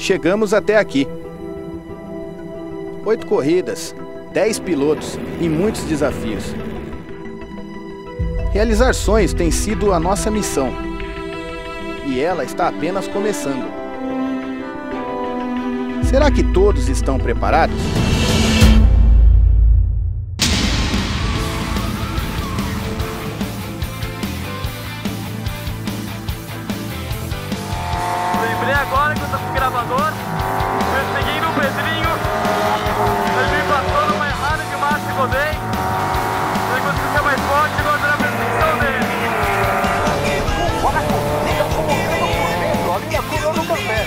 chegamos até aqui. 8 corridas, 10 pilotos e muitos desafios. Realizar sonhos tem sido a nossa missão. E ela está apenas começando. Será que todos estão preparados? Lembrei agora que eu tô com o gravador, eu cheguei no Pedrinho, ele me passou numa errada de marcha e rodei, ele conseguiu ser mais forte e agora tô na perseguição dele. Olha a corrida como por dentro, ali na curva do café.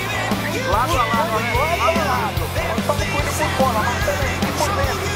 Lado a lado, lado a lado. Nós estamos correndo por fora, mas também por dentro.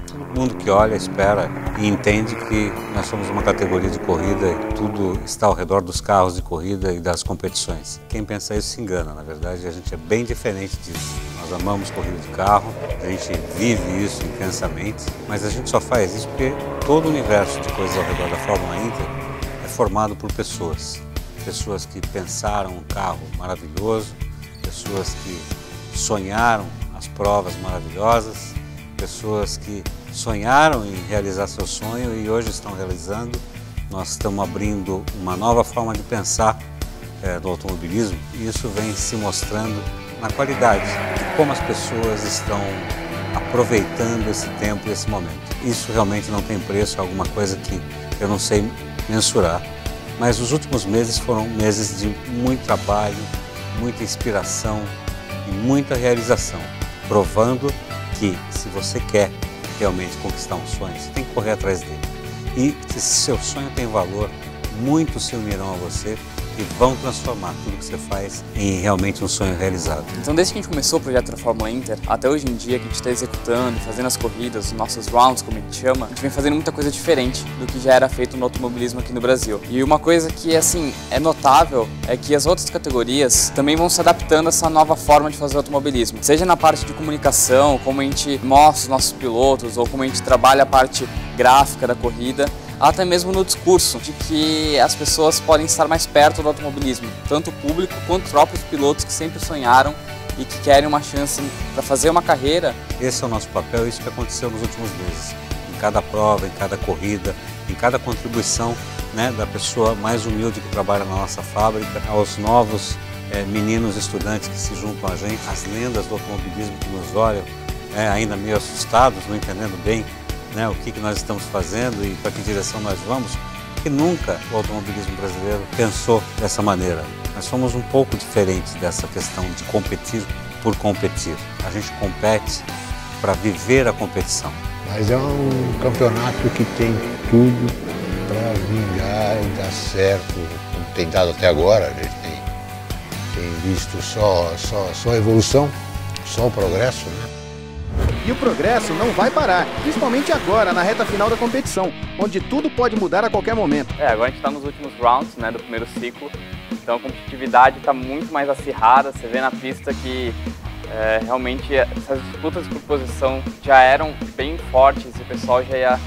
Todo mundo que olha, espera e entende que nós somos uma categoria de corrida e tudo está ao redor dos carros de corrida e das competições. Quem pensa isso se engana, na verdade a gente é bem diferente disso. Nós amamos corrida de carro, a gente vive isso intensamente, mas a gente só faz isso porque todo o universo de coisas ao redor da Fórmula Inter é formado por pessoas. Pessoas que pensaram um carro maravilhoso, pessoas que sonharam as provas maravilhosas, pessoas que sonharam em realizar seu sonho e hoje estão realizando. Nós estamos abrindo uma nova forma de pensar do automobilismo e isso vem se mostrando na qualidade de como as pessoas estão aproveitando esse tempo e esse momento. Isso realmente não tem preço, é alguma coisa que eu não sei mensurar, mas os últimos meses foram meses de muito trabalho, muita inspiração e muita realização, provando que se você quer realmente conquistar um sonho, você tem que correr atrás dele. E se seu sonho tem valor, muitos se unirão a você e vão transformar tudo que você faz em realmente um sonho realizado. Então desde que a gente começou o projeto da Fórmula Inter, até hoje em dia que a gente está executando, fazendo as corridas, os nossos rounds, como a gente chama, a gente vem fazendo muita coisa diferente do que já era feito no automobilismo aqui no Brasil. E uma coisa que assim é notável é que as outras categorias também vão se adaptando a essa nova forma de fazer automobilismo. Seja na parte de comunicação, como a gente mostra os nossos pilotos, ou como a gente trabalha a parte gráfica da corrida, até mesmo no discurso de que as pessoas podem estar mais perto do automobilismo, tanto o público quanto os próprios pilotos que sempre sonharam e que querem uma chance para fazer uma carreira. Esse é o nosso papel, isso que aconteceu nos últimos meses. Em cada prova, em cada corrida, em cada contribuição da pessoa mais humilde que trabalha na nossa fábrica, aos novos meninos estudantes que se juntam a gente, as lendas do automobilismo que nos olham ainda meio assustados, não entendendo bem o que nós estamos fazendo e para que direção nós vamos, porque nunca o automobilismo brasileiro pensou dessa maneira. Nós somos um pouco diferentes dessa questão de competir por competir. A gente compete para viver a competição. Mas é um campeonato que tem tudo para vingar e dar certo, como tem dado até agora. A gente tem visto só evolução, só o progresso, E o progresso não vai parar, principalmente agora, na reta final da competição, onde tudo pode mudar a qualquer momento. Agora a gente está nos últimos rounds do primeiro ciclo, então a competitividade está muito mais acirrada. Você vê na pista que realmente essas disputas por posição já eram bem fortes e o pessoal já ia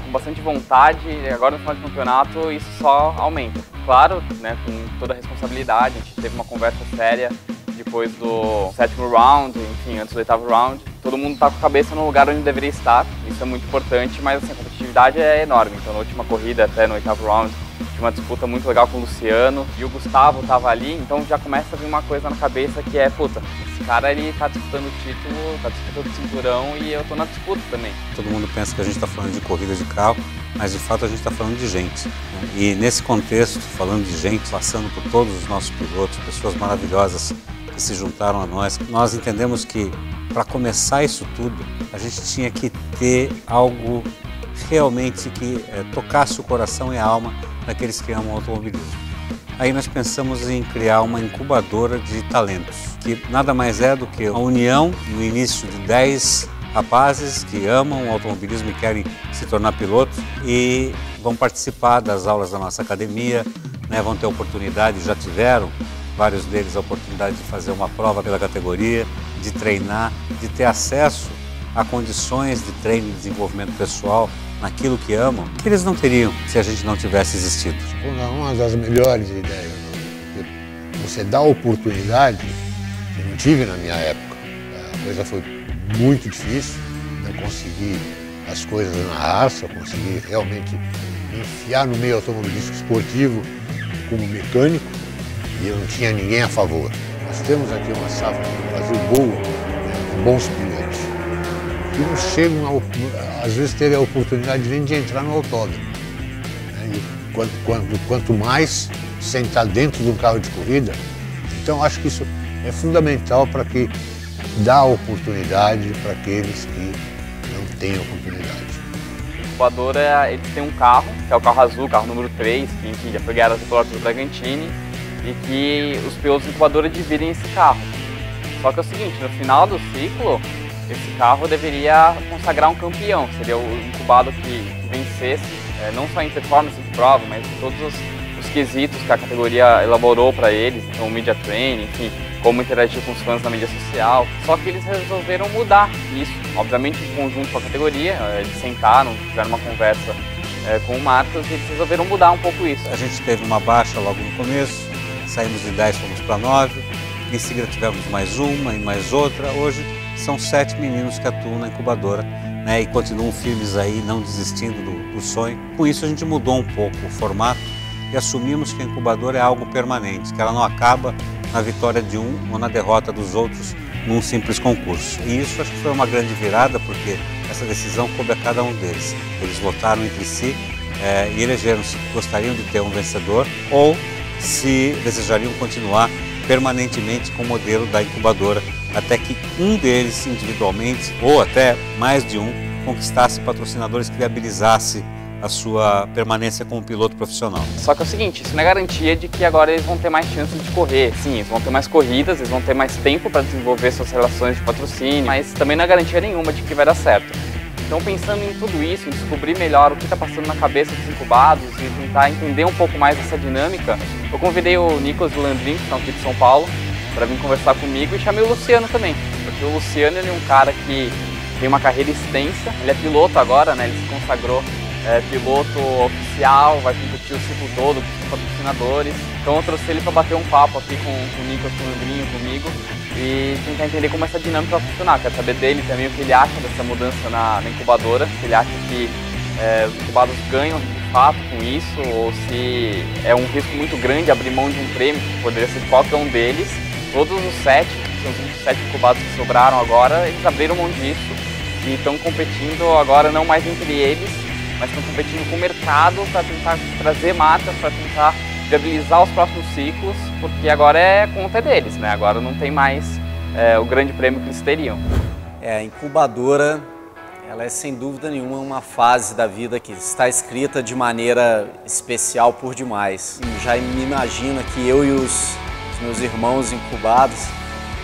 com bastante vontade, e agora no final do campeonato isso só aumenta. Claro, com toda a responsabilidade, a gente teve uma conversa séria depois do 7º round, enfim, antes do 8º round. Todo mundo está com a cabeça no lugar onde deveria estar, isso é muito importante, mas assim, a competitividade é enorme. Então na última corrida, até no 8º round, de uma disputa muito legal com o Luciano, e o Gustavo estava ali, então já começa a vir uma coisa na cabeça que é, puta, esse cara ele tá disputando o título, tá disputando o cinturão e eu tô na disputa também. Todo mundo pensa que a gente está falando de corrida de carro, mas de fato a gente está falando de gente. E nesse contexto, falando de gente, passando por todos os nossos pilotos, pessoas maravilhosas que se juntaram a nós entendemos que para começar isso tudo, a gente tinha que ter algo realmente que tocasse o coração e a alma daqueles que amam o automobilismo. Aí nós pensamos em criar uma incubadora de talentos, que nada mais é do que a união no início de 10 rapazes que amam o automobilismo e querem se tornar pilotos e vão participar das aulas da nossa academia, né, vão ter oportunidade, já tiveram, vários deles, a oportunidade de fazer uma prova pela categoria, de treinar, de ter acesso a condições de treino e desenvolvimento pessoal naquilo que amam, que eles não teriam se a gente não tivesse existido. Uma das melhores ideias, você dá oportunidade, eu não tive na minha época, a coisa foi muito difícil, eu consegui as coisas na raça, eu consegui realmente enfiar no meio automobilístico esportivo como mecânico e eu não tinha ninguém a favor. Nós temos aqui uma safra no Brasil boa, né, com bons pilotos, que não chegam, às vezes teve a oportunidade de entrar no autódromo. Né, e quanto mais sentar dentro de um carro de corrida, então acho que isso é fundamental para que dá oportunidade para aqueles que não têm oportunidade. O incubador, eles têm um carro, que é o carro azul, carro número 3, que enfim, já foi ganhado pelo Arthur Bragantini, e que os pilotos incubadores dividem esse carro. Só que é o seguinte, no final do ciclo, esse carro deveria consagrar um campeão, seria o incubado que vencesse, não só em performance de prova, mas em todos os quesitos que a categoria elaborou para eles, então media training, enfim, como interagir com os fãs na mídia social. Só que eles resolveram mudar isso, obviamente em conjunto com a categoria, eles sentaram, tiveram uma conversa com o Marcos e eles resolveram mudar um pouco isso. A gente teve uma baixa logo no começo, saímos de 10, fomos para 9, em seguida tivemos mais uma e mais outra. Hoje são 7 meninos que atuam na incubadora, né, e continuam firmes aí, não desistindo do sonho. Com isso a gente mudou um pouco o formato e assumimos que a incubadora é algo permanente, que ela não acaba na vitória de um ou na derrota dos outros num simples concurso. E isso acho que foi uma grande virada, porque essa decisão coube a cada um deles. Eles votaram entre si e elegeram se gostariam de ter um vencedor ou se desejariam continuar permanentemente com o modelo da incubadora, até que um deles individualmente, ou até mais de um, conquistasse patrocinadores que viabilizasse a sua permanência como piloto profissional. Só que é o seguinte, isso não é garantia de que agora eles vão ter mais chance de correr. Sim, eles vão ter mais corridas, eles vão ter mais tempo para desenvolver suas relações de patrocínio, mas também não é garantia nenhuma de que vai dar certo. Então, pensando em tudo isso, em descobrir melhor o que está passando na cabeça dos incubados e tentar entender um pouco mais dessa dinâmica, eu convidei o Nicolas Landrin, que está aqui de São Paulo, para vir conversar comigo, e chamei o Luciano também, porque o Luciano ele é um cara que tem uma carreira extensa, ele é piloto agora, né? Ele se consagrou piloto oficial, vai competir o ciclo todo com patrocinadores. Então eu trouxe ele para bater um papo aqui com o Nicolas Landrin, comigo, e tentar entender como essa dinâmica vai funcionar. Quero saber dele também o que ele acha dessa mudança na incubadora, se ele acha que os incubados ganham de fato com isso, ou se é um risco muito grande abrir mão de um prêmio, que poderia ser qualquer um deles. Todos os 7, são os 27 incubados que sobraram agora, eles abriram mão disso e estão competindo agora não mais entre eles, mas estão competindo com o mercado para tentar trazer marcas, para tentar viabilizar os próximos ciclos, porque agora é conta deles, né? Agora não tem mais o grande prêmio que eles teriam. A incubadora, ela é sem dúvida nenhuma uma fase da vida que está escrita de maneira especial por demais. E já me imagino que eu e os meus irmãos incubados,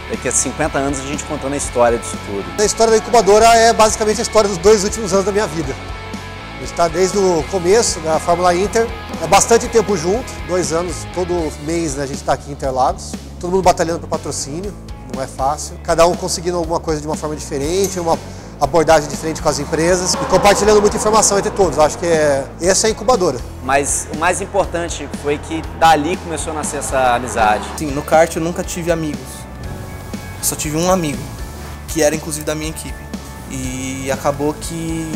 daqui a 50 anos a gente contando a história disso tudo. A história da incubadora é basicamente a história dos 2 últimos anos da minha vida. A gente está desde o começo da Fórmula Inter, é bastante tempo junto, 2 anos, todo mês, né, a gente está aqui em Interlagos, todo mundo batalhando para patrocínio, não é fácil, cada um conseguindo alguma coisa de uma forma diferente, uma abordagem diferente com as empresas e compartilhando muita informação entre todos. Acho que essa é a incubadora. Mas o mais importante foi que dali começou a nascer essa amizade. Sim, no kart eu nunca tive amigos, eu só tive um amigo, que era inclusive da minha equipe, e acabou que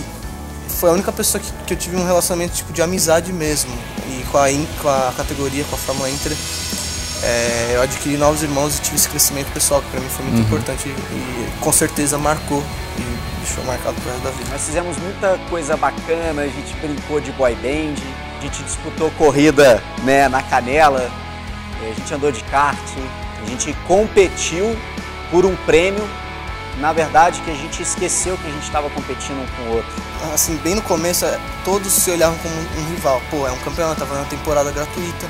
foi a única pessoa que eu tive um relacionamento tipo de amizade mesmo. E com a categoria, com a Fórmula Inter, eu adquiri novos irmãos e tive esse crescimento pessoal que para mim foi muito importante e com certeza marcou e deixou marcado pro resto da vida. Nós fizemos muita coisa bacana, a gente brincou de boy band, a gente disputou corrida, né, na Canela, a gente andou de kart, a gente competiu por um prêmio. Na verdade, que a gente esqueceu que a gente estava competindo um com o outro. Assim, bem no começo, todos se olhavam como um rival. Pô, é um campeonato, tá fazendo uma temporada gratuita.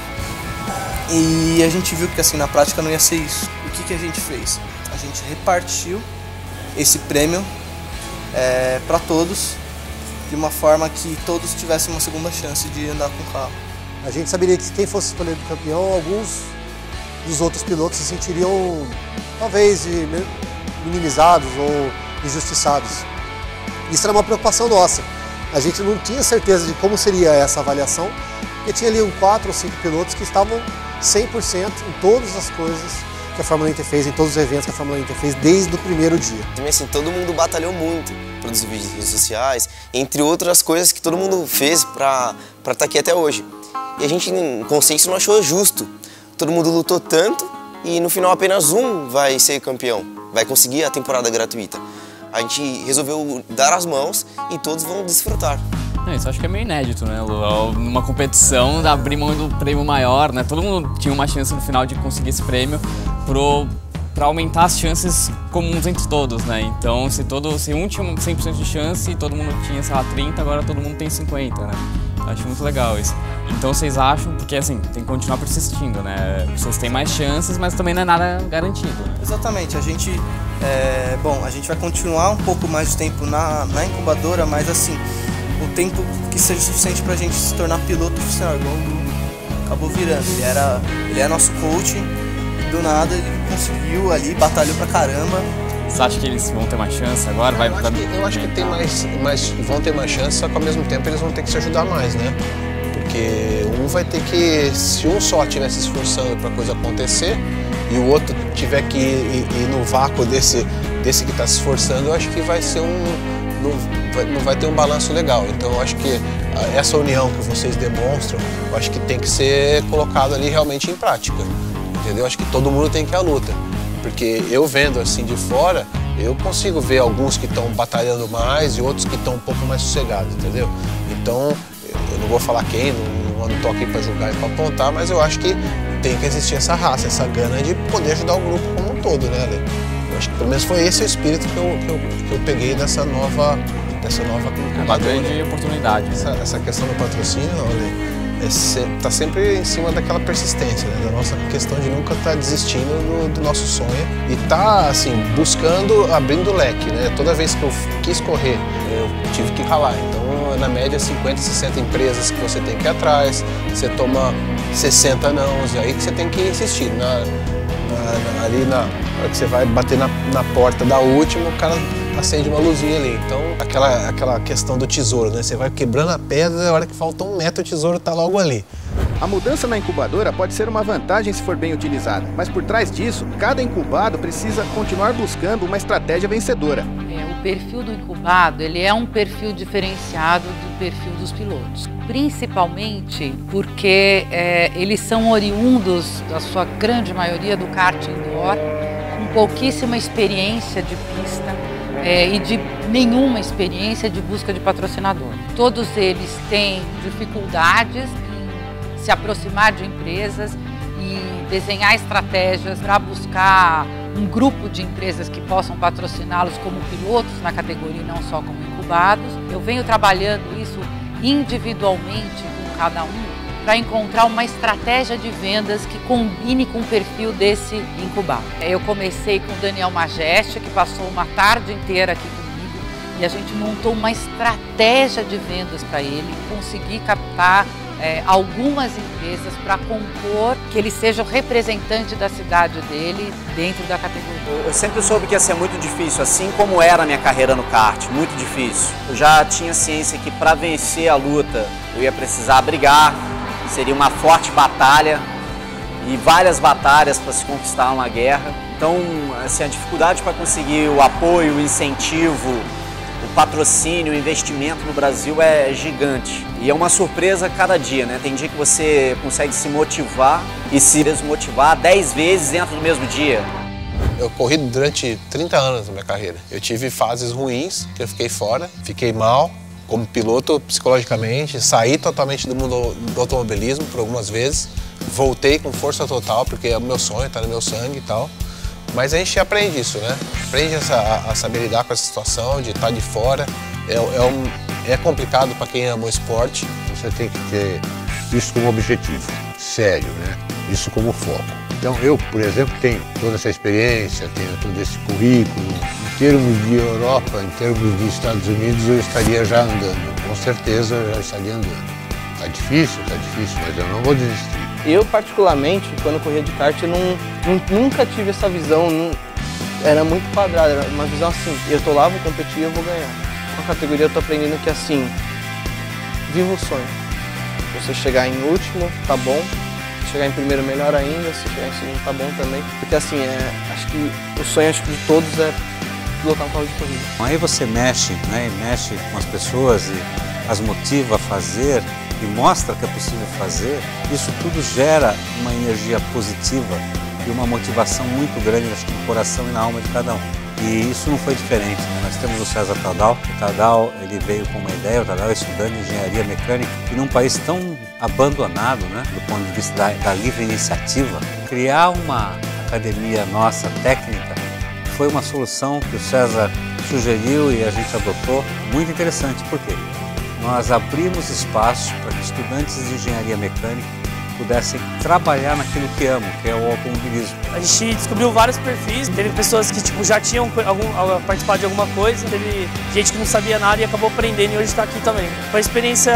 E a gente viu que assim, na prática não ia ser isso. O que a gente fez? A gente repartiu esse prêmio para todos, de uma forma que todos tivessem uma segunda chance de andar com o carro. A gente saberia que quem fosse escolhido campeão, alguns dos outros pilotos se sentiriam, talvez, minimizados ou injustiçados. Isso era uma preocupação nossa. A gente não tinha certeza de como seria essa avaliação, porque tinha ali 4 ou 5 pilotos que estavam 100% em todas as coisas que a Fórmula Inter fez, em todos os eventos que a Fórmula Inter fez desde o primeiro dia. Assim, todo mundo batalhou muito, produziu vídeos nas redes sociais, entre outras coisas que todo mundo fez para estar aqui até hoje. E a gente, em consciência, não achou justo. Todo mundo lutou tanto e no final apenas um vai ser campeão, vai conseguir a temporada gratuita. A gente resolveu dar as mãos e todos vão desfrutar. Isso acho que é meio inédito, né, Lu? Numa competição, abrir mão do prêmio maior, né? Todo mundo tinha uma chance no final de conseguir esse prêmio para aumentar as chances comuns entre todos, né? Então, se um tinha 100% de chance e todo mundo tinha, sei lá, 30, agora todo mundo tem 50, né? Acho muito legal isso. Então vocês acham, porque assim, tem que continuar persistindo, né? Vocês têm mais chances, mas também não é nada garantido. Exatamente, a gente vai continuar um pouco mais de tempo na incubadora, mas assim, o tempo que seja suficiente pra gente se tornar piloto profissional, igual o Lu acabou virando. Ele é nosso coach, e do nada ele conseguiu ali, batalhou pra caramba. Você acha que eles vão ter mais chance agora? Eu acho que tem vão ter mais chance, só que ao mesmo tempo eles vão ter que se ajudar mais, né? Porque um vai ter que, se um só estiver se esforçando para a coisa acontecer e o outro tiver que ir no vácuo desse que está se esforçando, eu acho que vai ser não vai ter um balanço legal. Então eu acho que essa união que vocês demonstram, eu acho que tem que ser colocado ali realmente em prática, entendeu? Eu acho que todo mundo tem que ir à luta. Porque eu vendo assim de fora, eu consigo ver alguns que estão batalhando mais e outros que estão um pouco mais sossegados, entendeu? Então, eu não vou falar quem, não estou aqui para julgar e para apontar, mas eu acho que tem que existir essa raça, essa gana de poder ajudar o grupo como um todo, né, Ale? Eu acho que pelo menos foi esse o espírito que eu peguei dessa nova uma grande oportunidade. Essa questão do patrocínio, Ale, tá sempre em cima daquela persistência, né? Da nossa questão de nunca estar desistindo do nosso sonho e tá assim buscando, abrindo o leque, né? Toda vez que eu quis correr, eu tive que ralar. Então, na média, 50, 60 empresas que você tem que ir atrás, você toma 60 nãos, e aí que você tem que insistir. Ali na hora que você vai bater na porta da última, o cara acende uma luzinha ali. Então, aquela questão do tesouro, né? Você vai quebrando a pedra, a hora que falta 1 metro, o tesouro tá logo ali. A mudança na incubadora pode ser uma vantagem se for bem utilizada, mas por trás disso, cada incubado precisa continuar buscando uma estratégia vencedora. O perfil do incubado, ele é um perfil diferenciado do perfil dos pilotos, principalmente porque eles são oriundos, da sua grande maioria, do kart indoor, com pouquíssima experiência de pista, e de nenhuma experiência de busca de patrocinador. Todos eles têm dificuldades em se aproximar de empresas e desenhar estratégias para buscar um grupo de empresas que possam patrociná-los como pilotos na categoria e não só como incubados. Eu venho trabalhando isso individualmente com cada um para encontrar uma estratégia de vendas que combine com o perfil desse incubado. Eu comecei com o Daniel Majeste, que passou uma tarde inteira aqui comigo, e a gente montou uma estratégia de vendas para ele, conseguir captar algumas empresas para compor que ele seja o representante da cidade dele dentro da categoria. Eu sempre soube que ia ser muito difícil, assim como era a minha carreira no kart, muito difícil. Eu já tinha ciência que para vencer a luta eu ia precisar brigar, seria uma forte batalha e várias batalhas para se conquistar uma guerra. Então, assim, a dificuldade para conseguir o apoio, o incentivo, o patrocínio, o investimento no Brasil é gigante. E é uma surpresa cada dia, né? Tem dia que você consegue se motivar e se desmotivar 10 vezes dentro do mesmo dia. Eu corri durante 30 anos na minha carreira. Eu tive fases ruins, que eu fiquei fora, fiquei mal como piloto psicologicamente, saí totalmente do mundo do automobilismo por algumas vezes, voltei com força total, porque é o meu sonho, tá no meu sangue e tal. Mas a gente aprende isso, né? Aprende a saber lidar com essa situação, de estar de fora. É complicado para quem ama o esporte. Você tem que ter isso como objetivo, sério, né? Isso como foco. Então eu, por exemplo, tenho toda essa experiência, tenho todo esse currículo. Em termos de Europa, em termos de Estados Unidos, eu estaria já andando. Com certeza eu já estaria andando. Tá difícil, mas eu não vou desistir. Eu, particularmente, quando corria de kart, eu nunca tive essa visão, era muito quadrada, era uma visão assim, eu tô lá, vou competir e eu vou ganhar. Com a categoria eu tô aprendendo que assim, viva o sonho. Se você chegar em último, tá bom. Se chegar em primeiro, melhor ainda. Se chegar em segundo, tá bom também. Porque assim, acho que o sonho de todos é pilotar um carro de corrida. Aí você mexe, né? Mexe com as pessoas e as motiva a fazer e mostra que é possível fazer. Isso tudo gera uma energia positiva e uma motivação muito grande, acho que no coração e na alma de cada um. E isso não foi diferente, né? Nós temos o César Tadal. O Tadal, ele veio com uma ideia, o Tadal é estudante de engenharia mecânica, e num país tão abandonado, né, do ponto de vista da livre iniciativa, criar uma academia nossa técnica foi uma solução que o César sugeriu e a gente adotou. Muito interessante, por quê? Nós abrimos espaço para que estudantes de engenharia mecânica pudessem trabalhar naquilo que amam, que é o automobilismo. A gente descobriu vários perfis, teve pessoas que já tinham participado de alguma coisa, teve gente que não sabia nada e acabou aprendendo e hoje está aqui também. Foi uma experiência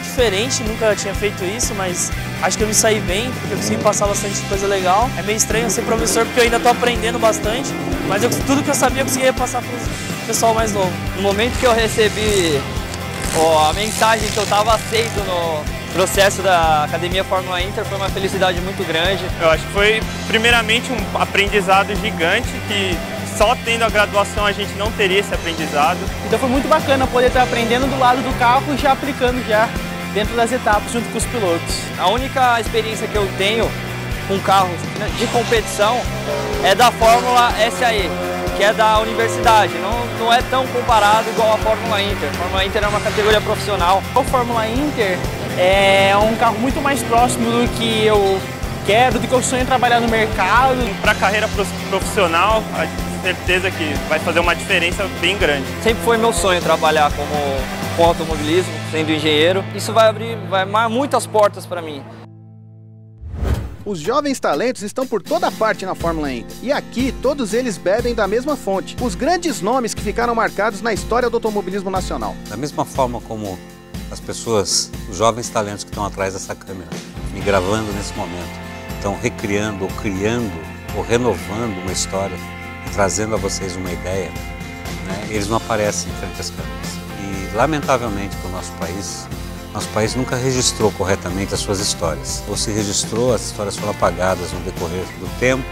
diferente, nunca tinha feito isso, mas acho que eu me saí bem, porque eu consegui passar bastante coisa legal. É meio estranho ser professor porque eu ainda estou aprendendo bastante, mas tudo que eu sabia eu conseguia passar para o pessoal mais novo. No momento que eu recebi a mensagem que eu estava aceito no processo da Academia Fórmula Inter, foi uma felicidade muito grande. Eu acho que foi primeiramente um aprendizado gigante que só tendo a graduação a gente não teria esse aprendizado. Então foi muito bacana poder estar aprendendo do lado do carro e já aplicando já dentro das etapas junto com os pilotos. A única experiência que eu tenho com carros de competição é da Fórmula SAE, que é da universidade, não é tão comparado igual a Fórmula Inter. A Fórmula Inter é uma categoria profissional. A Fórmula Inter é um carro muito mais próximo do que eu quero, do que eu sonho em trabalhar no mercado. Para a carreira profissional, a certeza que vai fazer uma diferença bem grande. Sempre foi meu sonho trabalhar com automobilismo, sendo engenheiro. Isso vai abrir muitas portas para mim. Os jovens talentos estão por toda parte na Fórmula Inter. E aqui, todos eles bebem da mesma fonte. Os grandes nomes que ficaram marcados na história do automobilismo nacional. Da mesma forma como as pessoas, os jovens talentos que estão atrás dessa câmera, me gravando nesse momento, estão recriando, ou criando, ou renovando uma história, e trazendo a vocês uma ideia, né? Eles não aparecem em frente às câmeras. E, lamentavelmente, para o nosso país nunca registrou corretamente as suas histórias. Ou se registrou, as histórias foram apagadas no decorrer do tempo,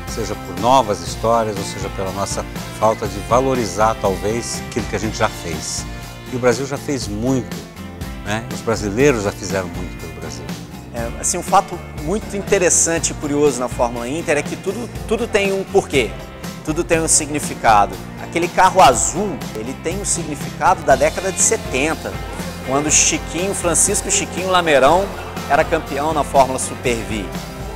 seja por novas histórias, ou seja pela nossa falta de valorizar, talvez, aquilo que a gente já fez. E o Brasil já fez muito, né? Os brasileiros já fizeram muito pelo Brasil. Assim, um fato muito interessante e curioso na Fórmula Inter é que tudo tem um porquê, tudo tem um significado. Aquele carro azul, ele tem um significado da década de 70, quando Francisco Chiquinho Lameirão era campeão na Fórmula Super V.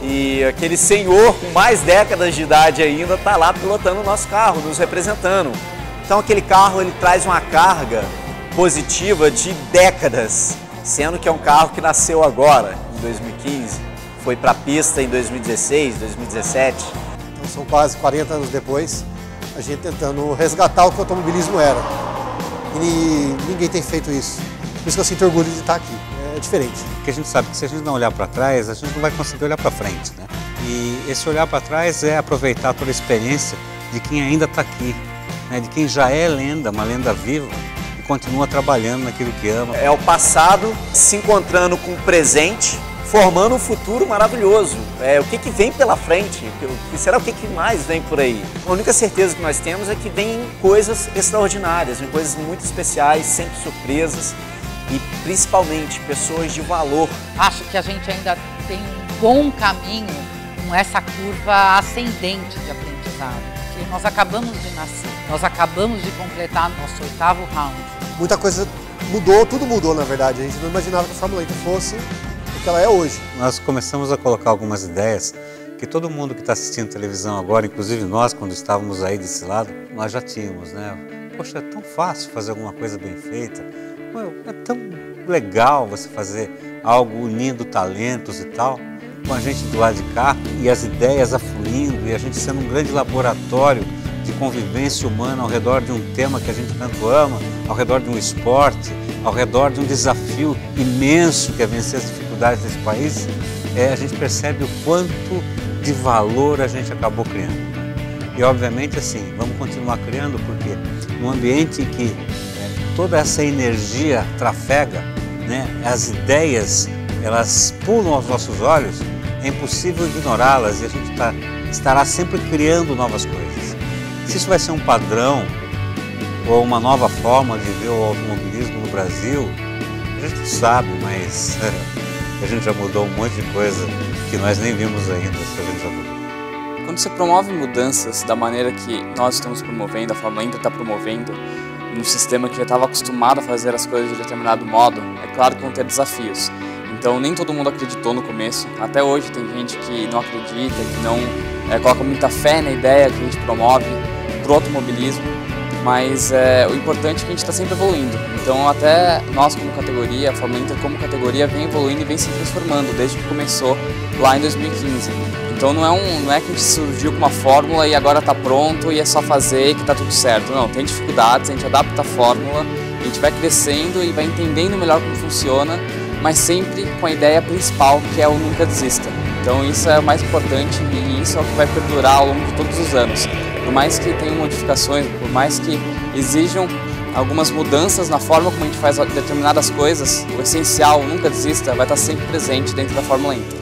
E aquele senhor com mais décadas de idade ainda está lá pilotando o nosso carro, nos representando. Então aquele carro ele traz uma carga positiva de décadas, sendo que é um carro que nasceu agora, em 2015, foi para a pista em 2016, 2017. Então são quase 40 anos depois, a gente tentando resgatar o que o automobilismo era. E ninguém tem feito isso. Por isso que eu sinto orgulho de estar aqui, é diferente. Porque a gente sabe que se a gente não olhar para trás, a gente não vai conseguir olhar para frente, né? E esse olhar para trás é aproveitar toda a experiência de quem ainda está aqui, né? De quem já é lenda, uma lenda viva, continua trabalhando naquilo que ama. É o passado se encontrando com o presente, formando um futuro maravilhoso. O que vem pela frente? O que mais vem por aí? A única certeza que nós temos é que vem coisas extraordinárias, vem coisas muito especiais, sempre surpresas e principalmente pessoas de valor. Acho que a gente ainda tem um bom caminho com essa curva ascendente de aprendizado, porque nós acabamos de nascer, nós acabamos de completar nosso 8º round. Muita coisa mudou, tudo mudou na verdade. A gente não imaginava que a Fórmula Inter fosse o que ela é hoje. Nós começamos a colocar algumas ideias que todo mundo que está assistindo televisão agora, inclusive nós, quando estávamos aí desse lado, nós já tínhamos, né? Poxa, é tão fácil fazer alguma coisa bem feita, é tão legal você fazer algo unindo talentos e tal, com a gente do lado de cá e as ideias afluindo e a gente sendo um grande laboratório de convivência humana ao redor de um tema que a gente tanto ama, ao redor de um esporte, ao redor de um desafio imenso que é vencer as dificuldades desse país, a gente percebe o quanto de valor a gente acabou criando. E obviamente assim, vamos continuar criando porque num ambiente em que toda essa energia trafega, né, as ideias, elas pulam aos nossos olhos, é impossível ignorá-las e a gente estará sempre criando novas coisas. Se isso vai ser um padrão ou uma nova forma de ver o automobilismo no Brasil, a gente sabe, mas a gente já mudou um monte de coisa que nós nem vimos ainda, se a gente já mudou. Quando você promove mudanças da maneira que nós estamos promovendo, a Fórmula Inter está promovendo, num sistema que já estava acostumado a fazer as coisas de determinado modo, é claro que vão ter desafios. Então nem todo mundo acreditou no começo, até hoje tem gente que não acredita, que não coloca muita fé na ideia que a gente promove para o automobilismo, mas o importante é que a gente está sempre evoluindo. Então até nós como categoria, a Fórmula Inter como categoria vem evoluindo e vem se transformando desde que começou lá em 2015. Então não é que a gente surgiu com uma fórmula e agora está pronto e é só fazer que está tudo certo. Não, tem dificuldades, a gente adapta a fórmula, a gente vai crescendo e vai entendendo melhor como funciona, mas sempre com a ideia principal que é o nunca desista. Então isso é o mais importante e isso é o que vai perdurar ao longo de todos os anos. Por mais que tenham modificações, por mais que exijam algumas mudanças na forma como a gente faz determinadas coisas, o essencial, o nunca desista, vai estar sempre presente dentro da Fórmula Inter.